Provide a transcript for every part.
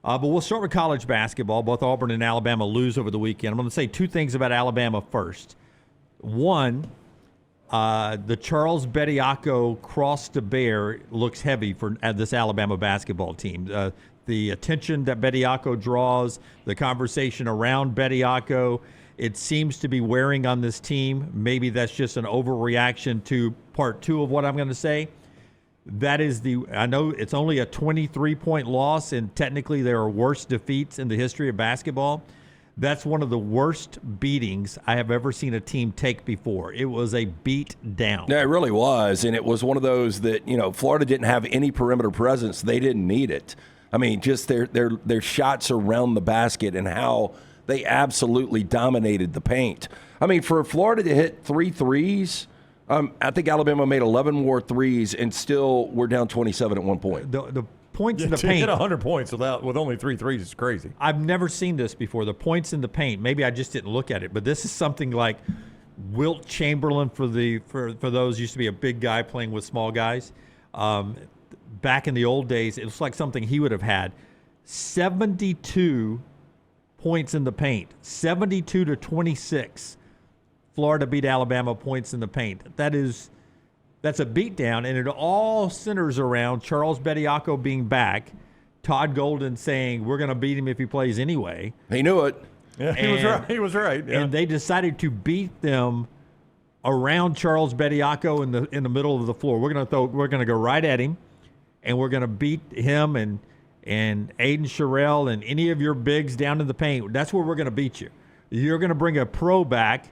But we'll start with college basketball. Both Auburn and Alabama lose over the weekend. I'm going to say two things about Alabama first. One, the Charles Bediako cross to bear looks heavy for this Alabama basketball team. The attention that Bediako draws, the conversation around Bediako, it seems to be wearing on this team. Maybe that's just an overreaction to part two of what I'm going to say. I know it's only a 23-point loss, and technically there are worse defeats in the history of basketball. That's one of the worst beatings I have ever seen a team take before. It was a beat down. Yeah, it really was, and it was one of those that, Florida didn't have any perimeter presence. They didn't need it. I mean, just their shots around the basket and how they absolutely dominated the paint. I mean, for Florida to hit 3 threes, I think Alabama made 11 more threes and still we're down 27 at one point. The points in the paint. To hit 100 points with only 3 threes is crazy. I've never seen this before. The points in the paint. Maybe I just didn't look at it, but this is something like Wilt Chamberlain for those used to be a big guy playing with small guys. Back in the old days, it was like something he would have had. 72 points in the paint, 72 to 26. Florida beat Alabama points in the paint. That's a beatdown, and it all centers around Charles Bediako being back, Todd Golden saying we're going to beat him if he plays anyway. He knew it. Yeah, he was right. Yeah. And they decided to beat them around Charles Bediako in the middle of the floor. We're going to go right at him, and we're going to beat him and Aiden Sherrill and any of your bigs down in the paint. That's where we're going to beat you. You're going to bring a pro back,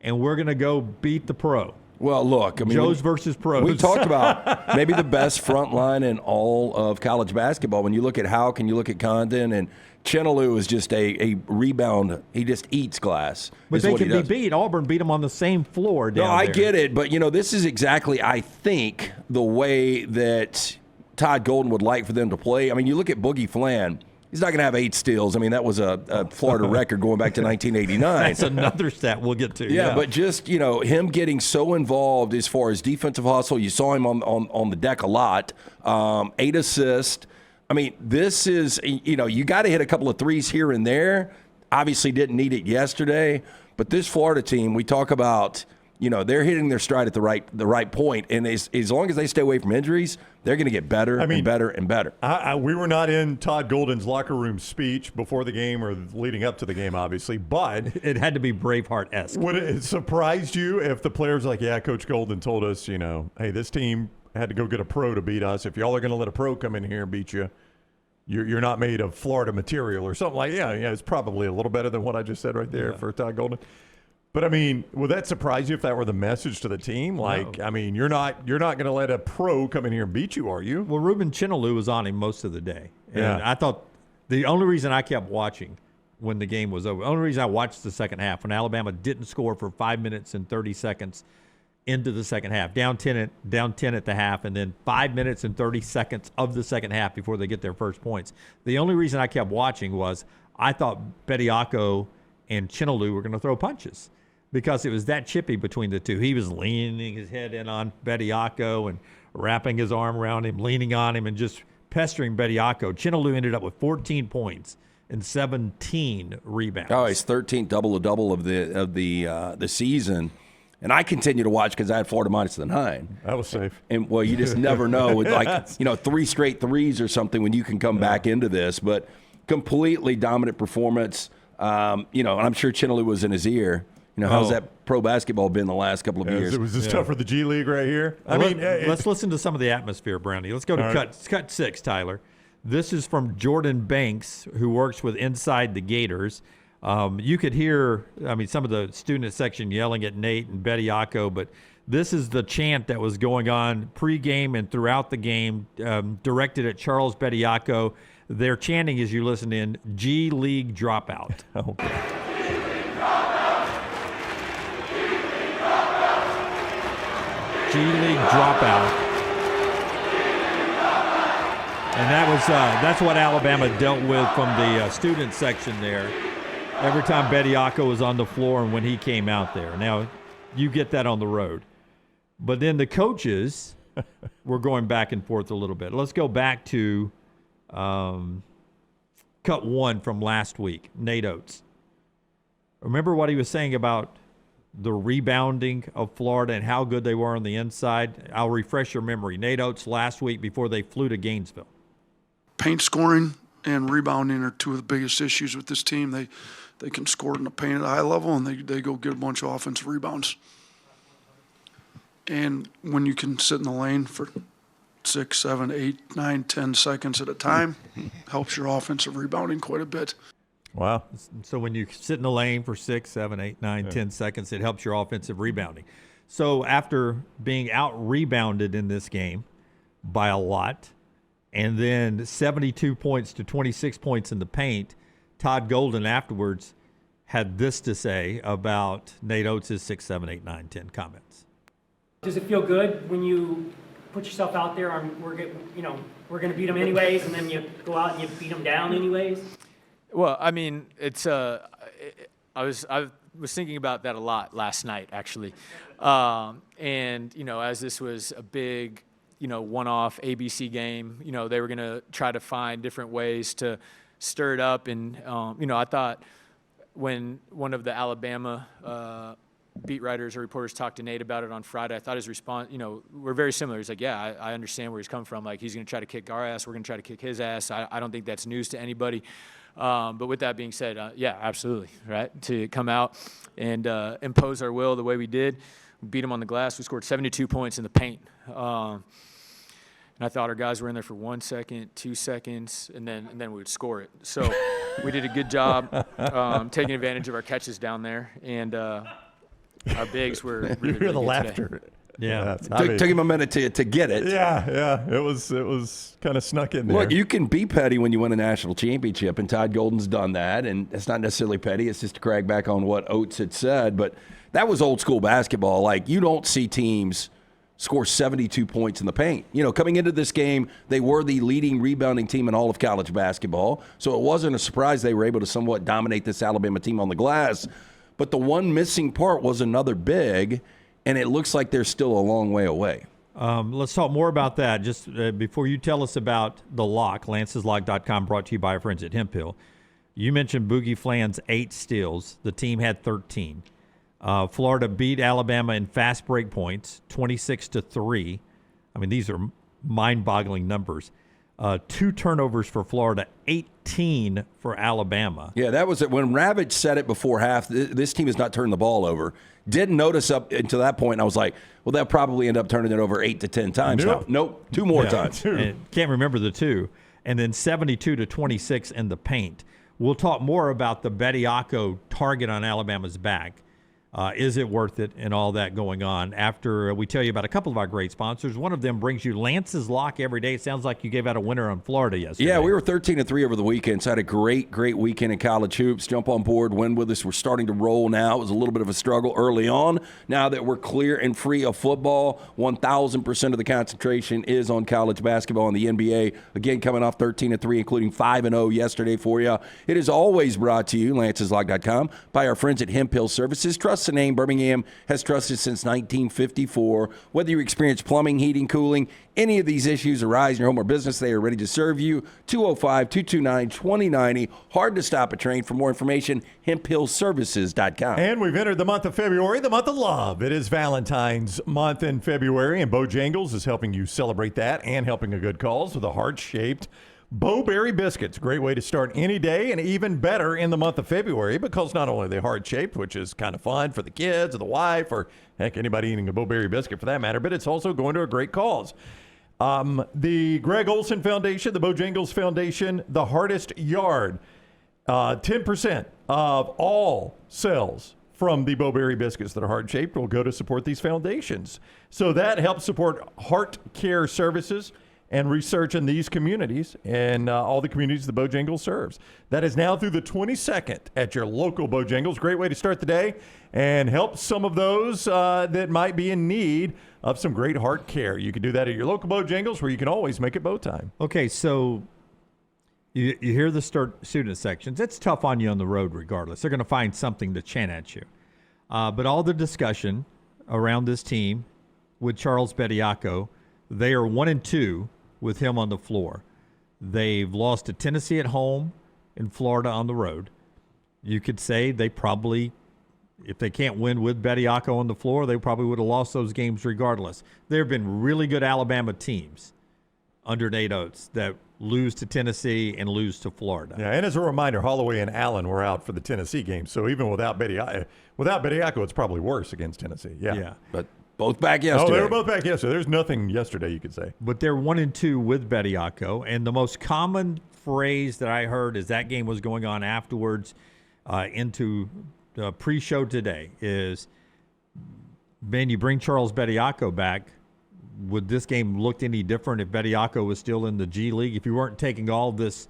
and we're going to go beat the pro. Well, look, I mean, Joes versus pros. We talked about maybe the best front line in all of college basketball. When you look at Houck and you look at Condon, and Chinoolo is just a rebound. He just eats glass. But they can be beat. Auburn beat them on the same floor down there. I get it, but, this is exactly, I think, the way that Todd Golden would like for them to play. I mean, you look at Boogie Fland. He's not going to have 8 steals. I mean, that was a Florida record going back to 1989. That's another stat we'll get to. Yeah, but just, him getting so involved as far as defensive hustle. You saw him on the deck a lot. 8 assists. I mean, this is, you got to hit a couple of threes here and there. Obviously didn't need it yesterday. But this Florida team, we talk about, they're hitting their stride at the right point. And as long as they stay away from injuries, they're going to get better and better and better. We were not in Todd Golden's locker room speech before the game or leading up to the game, obviously, but it had to be Braveheart-esque. Would it surprised you if the players like, yeah, Coach Golden told us, hey, this team had to go get a pro to beat us. If y'all are going to let a pro come in here and beat you, you're not made of Florida material or something like that. Yeah, it's probably a little better than what I just said right there for Todd Golden. But, I mean, would that surprise you if that were the message to the team? Like, no. I mean, you're not going to let a pro come in here and beat you, are you? Well, Ruben Chinoolo was on him most of the day. And I thought the only reason I kept watching when the game was over, the only reason I watched the second half, when Alabama didn't score for 5 minutes and 30 seconds into the second half, down 10 at the half, and then 5 minutes and 30 seconds of the second half before they get their first points. The only reason I kept watching was I thought Bediako and Chinoolo were going to throw punches, because it was that chippy between the two. He was leaning his head in on Bediako and wrapping his arm around him, leaning on him, and just pestering Bediako. Chinoolo ended up with 14 points and 17 rebounds. Oh, he's 13th double-double of the season. And I continue to watch because I had Florida minus the 9. That was safe. And, well, you just never know with, like, 3 straight threes or something when you can come back into this. But completely dominant performance. And I'm sure Chinoolo was in his ear. How's that pro basketball been the last couple of years? It was this tough for the G League right here. Let's listen to some of the atmosphere, Brownie. Let's go to cut 6, Tyler. This is from Jordan Banks, who works with Inside the Gators. You could hear, some of the student section yelling at Nate and Bediako, but this is the chant that was going on pregame and throughout the game, directed at Charles Bediako. Their chanting, as you listen in, G League dropout. Okay. G League dropout, and that's what Alabama dealt with from the student section there. Every time Bediako was on the floor and when he came out there. Now, you get that on the road, but then the coaches were going back and forth a little bit. Let's go back to cut one from last week, Nate Oats. Remember what he was saying about the rebounding of Florida and how good they were on the inside? I'll refresh your memory. Nate Oats last week before they flew to Gainesville. Paint scoring and rebounding are two of the biggest issues with this team. They can score in the paint at a high level, and they go get a bunch of offensive rebounds. And when you can sit in the lane for 6, 7, 8, 9, 10 seconds at a time, helps your offensive rebounding quite a bit. Wow. So when you sit in the lane for 6, 7, 8, 9, 10 seconds, it helps your offensive rebounding. So after being out-rebounded in this game by a lot, and then 72 points to 26 points in the paint, Todd Golden afterwards had this to say about Nate Oates' 6, 7, 8, 9, 10 comments. Does it feel good when you put yourself out there on we're going to beat them anyways, and then you go out and you beat them down anyways? Well, I mean, it's I was thinking about that a lot last night, actually, and as this was a big one-off ABC game, they were going to try to find different ways to stir it up, and I thought when one of the Alabama beat writers or reporters talked to Nate about it on Friday, I thought his response, we're very similar. He's like, yeah, I understand where he's coming from. Like, he's going to try to kick our ass. We're going to try to kick his ass. I don't think that's news to anybody. But with that being said, yeah, absolutely, right? To come out and impose our will the way we did, we beat them on the glass. We scored 72 points in the paint. And I thought our guys were in there for 1 second, 2 seconds, and then we would score it. So we did a good job taking advantage of our catches down there, and our bigs were really, You hear really the good laughter. today. Yeah. Took him a minute to get it. Yeah. It was kind of snuck in there. Look, you can be petty when you win a national championship, and Todd Golden's done that, and it's not necessarily petty. It's just to crag back on what Oates had said, but that was old school basketball. Like, you don't see teams score 72 points in the paint. Coming into this game, they were the leading rebounding team in all of college basketball, so it wasn't a surprise they were able to somewhat dominate this Alabama team on the glass. But the one missing part was another big, and it looks like they're still a long way away. Let's talk more about that. Just before you tell us about the lock, lanceslock.com, brought to you by our friends at Hemp Hill. You mentioned Boogie Fland's 8 steals. The team had 13. Florida beat Alabama in fast break points, 26-3. I mean, these are mind-boggling numbers. 2 turnovers for Florida, 18 for Alabama. Yeah, that was it. When Ravage said it before half, this team has not turned the ball over. Didn't notice up until that point, and I was like, well, they'll probably end up turning it over 8 to 10 times. Nope, 2 more times. Can't remember the 2. And then 72-26 in the paint. We'll talk more about the Bediako target on Alabama's back. Is it worth it, and all that going on after we tell you about a couple of our great sponsors. One of them brings you Lance's Lock every day. It sounds like you gave out a winner on Florida yesterday. Yeah, we were 13-3 over the weekend, so had a great weekend in college hoops. Jump on board, win with us. We're starting to roll now. It was a little bit of a struggle early on. Now that we're clear and free of football, 1,000% of the concentration is on college basketball and the NBA. Again, coming off 13-3, including 5-0 yesterday for you. It is always brought to you, lanceslock.com, by our friends at Hemp Hill Services. Trust the name Birmingham has trusted since 1954. Whether you experience plumbing, heating, cooling, any of these issues arise in your home or business, they are ready to serve you. 205-229-2090. Hard to stop a train. For more information, hemphillservices.com. And we've entered the month of February, the month of love. It is Valentine's month in February, and Bojangles is helping you celebrate that and helping a good cause with a heart-shaped Bowberry biscuits. Great way to start any day, and even better in the month of February, because not only are they heart-shaped, which is kind of fun for the kids or the wife or, heck, anybody eating a Bowberry biscuit for that matter, but it's also going to a great cause. The Greg Olson Foundation, the Bojangles Foundation, the Hardest Yard, 10% of all sales from the Bowberry biscuits that are heart-shaped will go to support these foundations. So that helps support heart care services and research in these communities and all the communities the Bojangles serves. That is now through the 22nd at your local Bojangles. Great way to start the day and help some of those that might be in need of some great heart care. You can do that at your local Bojangles, where you can always make it bow time. Okay, so you hear the student sections. It's tough on you on the road regardless. They're going to find something to chant at you. But all the discussion around this team with Charles Bediako, they are 1-2 with him on the floor. They've lost to Tennessee at home. in Florida on the road. You could say they probably, if they can't win with Bediako on the floor, they probably would have lost those games regardless. There have been really good Alabama teams under Nate Oats that lose to Tennessee and lose to Florida. Yeah, and as a reminder, Holloway and Allen were out for the Tennessee game. So even without Bediako, it's probably worse against Tennessee. Yeah. But both back yesterday. Oh, they were both back yesterday. There's nothing yesterday, you could say. But they're 1-2 with Bediako, and the most common phrase that I heard as that game was going on afterwards into the pre-show today is, man, you bring Charles Bediako back, would this game look any different if Bediako was still in the G League? If you weren't taking all this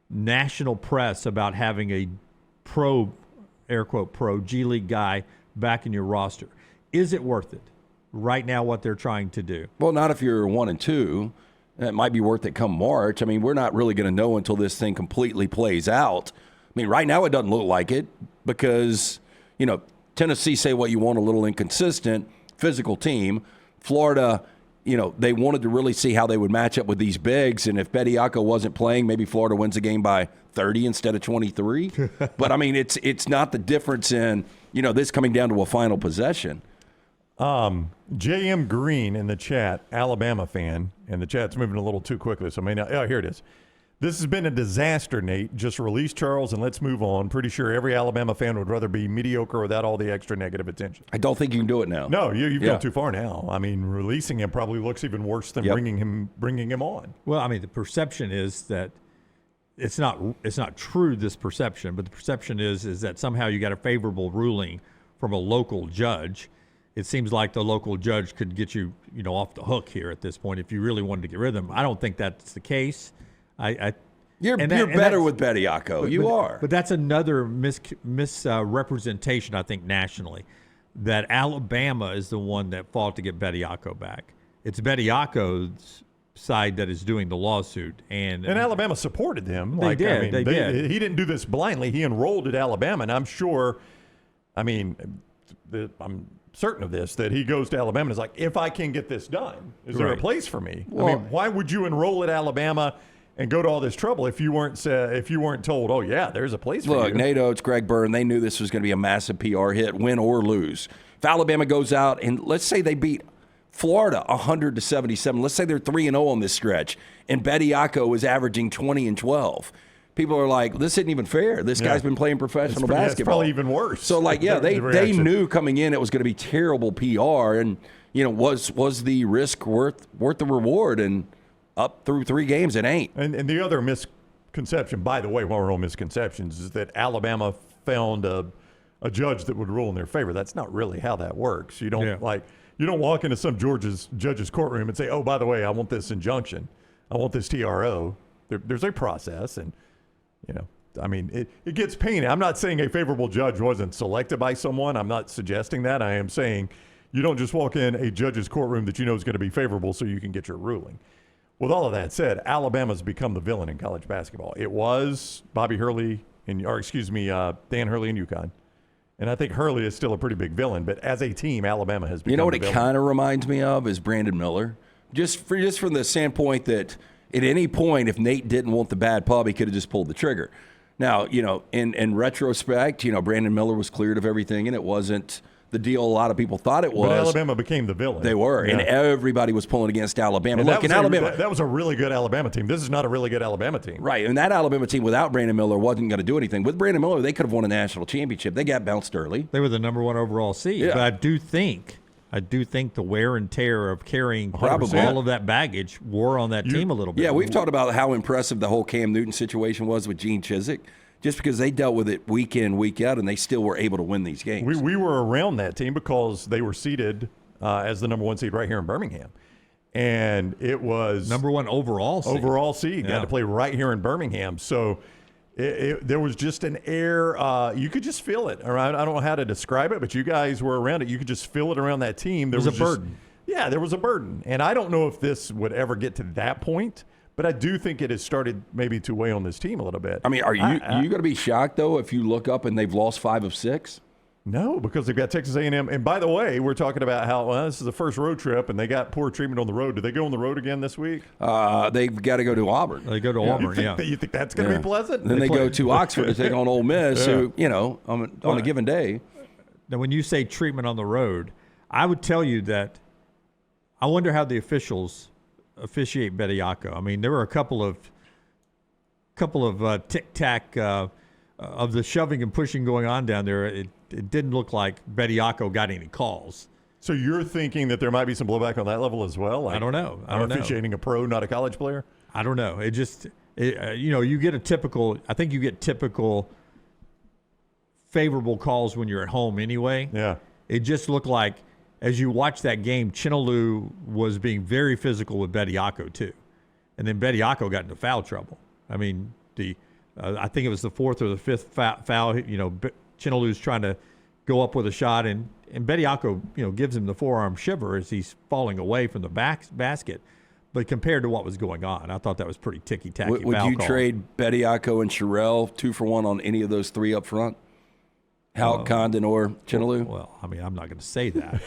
national press about having a pro, air quote, pro G League guy back in your roster, is it worth it right now what they're trying to do? Well, not if you're 1-2. It might be worth it come March. I mean, we're not really going to know until this thing completely plays out. I mean, right now it doesn't look like it because, Tennessee, say what you want, a little inconsistent, physical team. Florida, they wanted to really see how they would match up with these bigs. And if Bediako wasn't playing, maybe Florida wins the game by 30 instead of 23. But, I mean, it's not the difference in, this coming down to a final possession. J.M. Green in the chat, Alabama fan, and the chat's moving a little too quickly, so here it is. This has been a disaster, Nate. Just release Charles and let's move on. Pretty sure every Alabama fan would rather be mediocre without all the extra negative attention. I don't think you can do it now. No, you've gone too far now. I mean, releasing him probably looks even worse than bringing him on. Well, I mean, the perception is that it's not true, this perception, but the perception is that somehow you got a favorable ruling from a local judge. It seems like the local judge could get you, off the hook here at this point if you really wanted to get rid of him. I don't think that's the case. You're better with Bediako. You are. But that's another misrepresentation, I think, nationally, that Alabama is the one that fought to get Bediako back. It's Bediako's side that is doing the lawsuit. And Alabama supported them. They did. They did. He didn't do this blindly. He enrolled at Alabama, and I'm sure, I'm certain of this, that he goes to Alabama and is like, if I can get this done, is there a place for me? Well, why would you enroll at Alabama and go to all this trouble if you weren't told, oh, yeah, there's a place for you? Look, Nate Oats, Greg Byrne, they knew this was going to be a massive PR hit, win or lose. If Alabama goes out and let's say they beat Florida 100-77, let's say they're 3-0 on this stretch, and Bediako is averaging 20 and 12. People are like, this isn't even fair. This guy's been playing professional basketball. It's probably even worse. So, they knew coming in it was going to be terrible PR, and was the risk worth the reward? And up through 3 games, it ain't. And the other misconception, by the way, while we're on misconceptions, is that Alabama found a judge that would rule in their favor. That's not really how that works. You don't you don't walk into some judge's courtroom and say, oh, by the way, I want this injunction. I want this TRO. There's a process, and it gets painted. I'm not saying a favorable judge wasn't selected by someone. I'm not suggesting that. I am saying you don't just walk in a judge's courtroom that is going to be favorable so you can get your ruling. With all of that said, Alabama's become the villain in college basketball. It was Dan Hurley in UConn. And I think Hurley is still a pretty big villain, but as a team, Alabama has become You know what the it villain. kind of reminds me of is Brandon Miller. Just from the standpoint that at any point, if Nate didn't want the bad pub, he could have just pulled the trigger. Now, in retrospect, Brandon Miller was cleared of everything, and it wasn't the deal a lot of people thought it was. But Alabama became the villain. They were, and everybody was pulling against Alabama. And Look, in Alabama, that was a really good Alabama team. This is not a really good Alabama team. Right, and that Alabama team without Brandon Miller wasn't going to do anything. With Brandon Miller, they could have won a national championship. They got bounced early. They were the number 1 overall seed. Yeah. But I do think the wear and tear of carrying Probably. all of that baggage wore on that team a little bit. Yeah, we've talked about how impressive the whole Cam Newton situation was with Gene Chizik, just because they dealt with it week in, week out, and they still were able to win these games. We were around that team because they were seeded as the number 1 seed right here in Birmingham. And it was number 1 overall seed. Got to play right here in Birmingham. So there was just an air. You could just feel it. I don't know how to describe it, but you guys were around it. You could just feel it around that team. There was a burden. Yeah, there was a burden. And I don't know if this would ever get to that point, but I do think it has started maybe to weigh on this team a little bit. I mean, are you going to be shocked, though, if you look up and they've lost 5 of 6? No, because they've got Texas A&M. And by the way, we're talking about how this is the first road trip, and they got poor treatment on the road. Do they go on the road again this week? They've got to go to Auburn. They go to Auburn, You think that's going to be pleasant? Then they go to Oxford to take on Ole Miss, who, on a given day. Now, when you say treatment on the road, I would tell you that I wonder how the officials officiate Bediako. I mean, there were a couple of tic-tac of the shoving and pushing going on down there. It didn't look like Bediako got any calls. So you're thinking that there might be some blowback on that level as well? Like, I don't know. I don't know. Officiating a pro, not a college player? I don't know. You get I think you get typical favorable calls when you're at home anyway. Yeah. It just looked like, as you watch that game, Chinoolo was being very physical with Bediako too. And then Bediako got into foul trouble. I mean, I think it was the fourth or the fifth foul. Chinolu's trying to go up with a shot, and Bediako, gives him the forearm shiver as he's falling away from the basket. But compared to what was going on, I thought that was pretty ticky-tacky. Would you trade Bediako and Sherrell 2-for-1 on any of those three up front? Houck, Condon, or Chinoolo? Well, I mean, I'm not going to say that.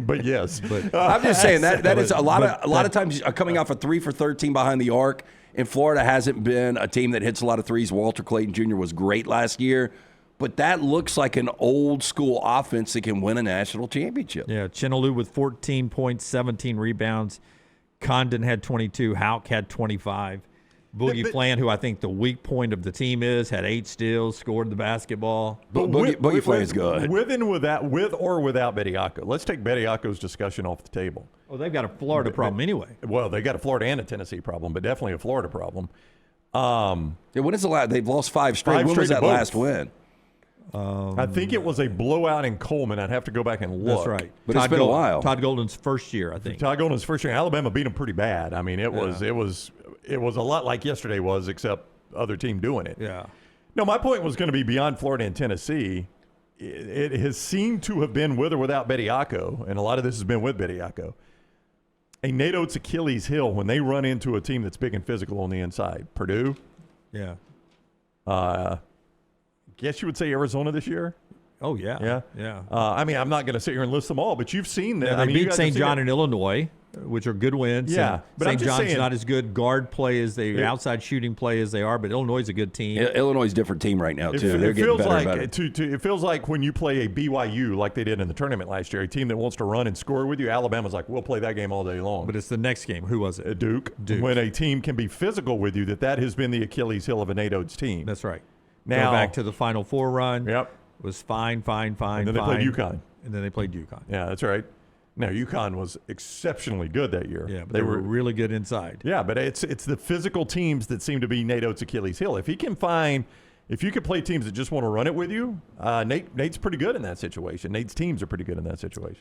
But yes. I'm just saying that is a lot of times coming off a 3-for-13 behind the arc. And Florida hasn't been a team that hits a lot of threes. Walter Clayton Jr. was great last year. But that looks like an old school offense that can win a national championship. Yeah, Chinoolo with 14 points, 17 rebounds. Condon had 22. Houck had 25. Boogie Fland, who I think the weak point of the team is, had 8 steals, scored the basketball. Boogie Fland's good. With or without Bediako. Let's take Bediako's discussion off the table. Oh, they've got a Florida problem anyway. Well, they got a Florida and a Tennessee problem, but definitely a Florida problem. When is the last? They've lost 5 straight. When was that last win? I think it was a blowout in Coleman. I'd have to go back and look. That's right. But it's been a while. Todd Golden's first year, I think. Todd Golden's first year. Alabama beat them pretty bad. I mean, it was a lot like yesterday was, except other team doing it. Yeah. No, my point was going to be beyond Florida and Tennessee. It has seemed to have been with or without Bediako, and a lot of this has been with Bediako. A Nate Oats Achilles heel when they run into a team that's big and physical on the inside. Purdue. Yeah. Guess you would say Arizona this year. Oh, yeah. Yeah. I mean, I'm not going to sit here and list them all, but you've seen that. Yeah, they beat St. John in Illinois, which are good wins. Yeah, but St. John's not as good guard play as outside shooting play as they are, but Illinois is a good team. Illinois is a different team right now, too. They're getting better and better. It feels like when you play a BYU like they did in the tournament last year, a team that wants to run and score with you, Alabama's like, we'll play that game all day long. But it's the next game. Who was it? Duke. When a team can be physical with you, that has been the Achilles heel of a Nate Oats team. That's right. Now, go back to the Final Four run. Yep. Was fine. And then they played UConn. And then they played UConn. Yeah, that's right. Now, UConn was exceptionally good that year. Yeah, but they were really good inside. Yeah, but it's the physical teams that seem to be Nate Oats' Achilles heel. If you can play teams that just want to run it with you, Nate's pretty good in that situation. Nate's teams are pretty good in that situation.